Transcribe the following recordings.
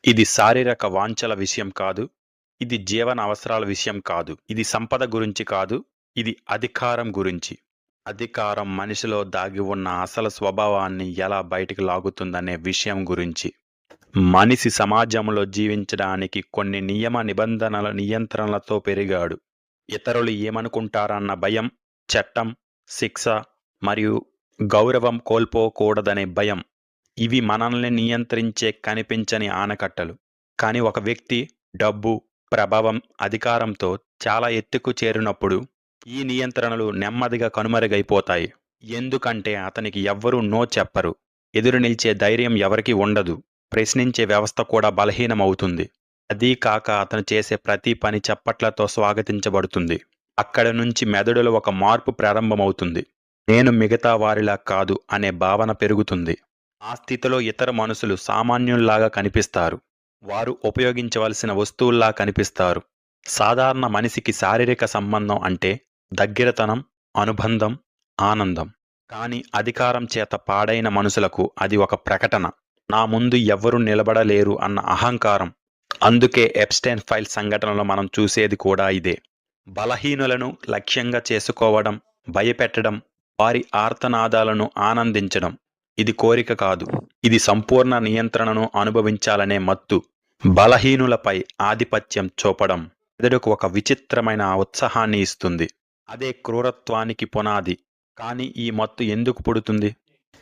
ఇది శారీరక వాంఛల విషయం కాదు. ఇది జీవన అవసరాల విషయం కాదు. ఇది సంపద గురించి కాదు. ఇది అధికారం గురించి. అధికారం మనిషిలో దాగి ఉన్న అసలు స్వభావాన్ని ఎలా బయటికి లాగుతుందనే విషయం గురించి. మనిషి సమాజంలో జీవించడానికి కొన్ని నియమ నిబంధనల నియంత్రణలతో పెరిగాడు. ఇతరులు ఏమనుకుంటారన్న భయం, చట్టం, శిక్ష మరియు గౌరవం కోల్పోకూడదనే భయం. ఇవి మనల్ని నియంత్రించే కనిపించని ఆనకట్టలు. కానీ ఒక వ్యక్తి డబ్బు, ప్రభావం, అధికారంతో చాలా ఎత్తుకు చేరినప్పుడు ఈ నియంత్రణలు నెమ్మదిగా కనుమరుగైపోతాయి. ఎందుకంటే అతనికి ఎవ్వరూ నో చెప్పరు. ఎదురు నిలిచే ధైర్యం ఎవరికీ ఉండదు. ప్రశ్నించే వ్యవస్థ కూడా బలహీనమవుతుంది. అదీ కాక అతను చేసే ప్రతి పని చప్పట్లతో స్వాగతించబడుతుంది. అక్కడ నుంచి మెదడులో ఒక మార్పు ప్రారంభమవుతుంది. నేను మిగతా వారిలా కాదు అనే భావన పెరుగుతుంది. ఆ స్థితిలో ఇతర మనుషులు సామాన్యుల్లాగా కనిపిస్తారు. వారు ఉపయోగించవలసిన వస్తువుల్లా కనిపిస్తారు. సాధారణ మనిషికి శారీరక సంబంధం అంటే దగ్గరతనం, అనుబంధం, ఆనందం. కానీ అధికారం చేత పాడైన మనుషులకు అది ఒక ప్రకటన. నా ముందు ఎవ్వరూ నిలబడలేరు అన్న అహంకారం. అందుకే ఎప్స్టైన్ ఫైల్ సంఘటనలో మనం చూసేది కూడా ఇదే. బలహీనులను లక్ష్యంగా చేసుకోవడం, భయపెట్టడం, వారి ఆర్తనాదాలను ఆనందించడం. ఇది కోరిక కాదు. ఇది సంపూర్ణ నియంత్రణను అనుభవించాలనే మత్తు. బలహీనులపై ఆధిపత్యం చూపడం మెదడుకు ఒక విచిత్రమైన ఉత్సాహాన్ని ఇస్తుంది. అదే క్రూరత్వానికి పునాది. కానీ ఈ మత్తు ఎందుకు పుడుతుంది?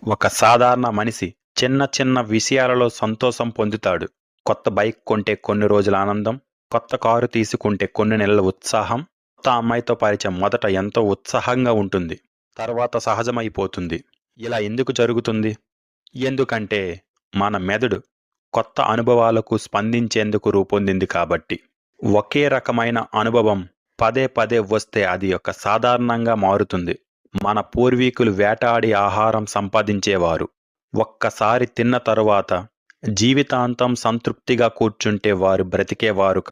ఒక సాధారణ మనిషి చిన్న చిన్న విషయాలలో సంతోషం పొందుతాడు. కొత్త బైక్ కొంటే కొన్ని రోజుల ఆనందం, కొత్త కారు తీసుకుంటే కొన్ని నెలల ఉత్సాహం. కొత్త అమ్మాయితో పరిచయం మొదట ఎంతో ఉత్సాహంగా ఉంటుంది, తర్వాత సహజమైపోతుంది. ఇలా ఎందుకు జరుగుతుంది? ఎందుకంటే మన మెదడు కొత్త అనుభవాలకు స్పందించేందుకు రూపొందింది కాబట్టి. ఒకే రకమైన అనుభవం పదే పదే వస్తే అది ఒక సాధారణంగా మారుతుంది. మన పూర్వీకులు వేటాడి ఆహారం సంపాదించేవారు. ఒక్కసారి తిన్న తరువాత జీవితాంతం సంతృప్తిగా కూర్చుంటే వారు బ్రతికేవారు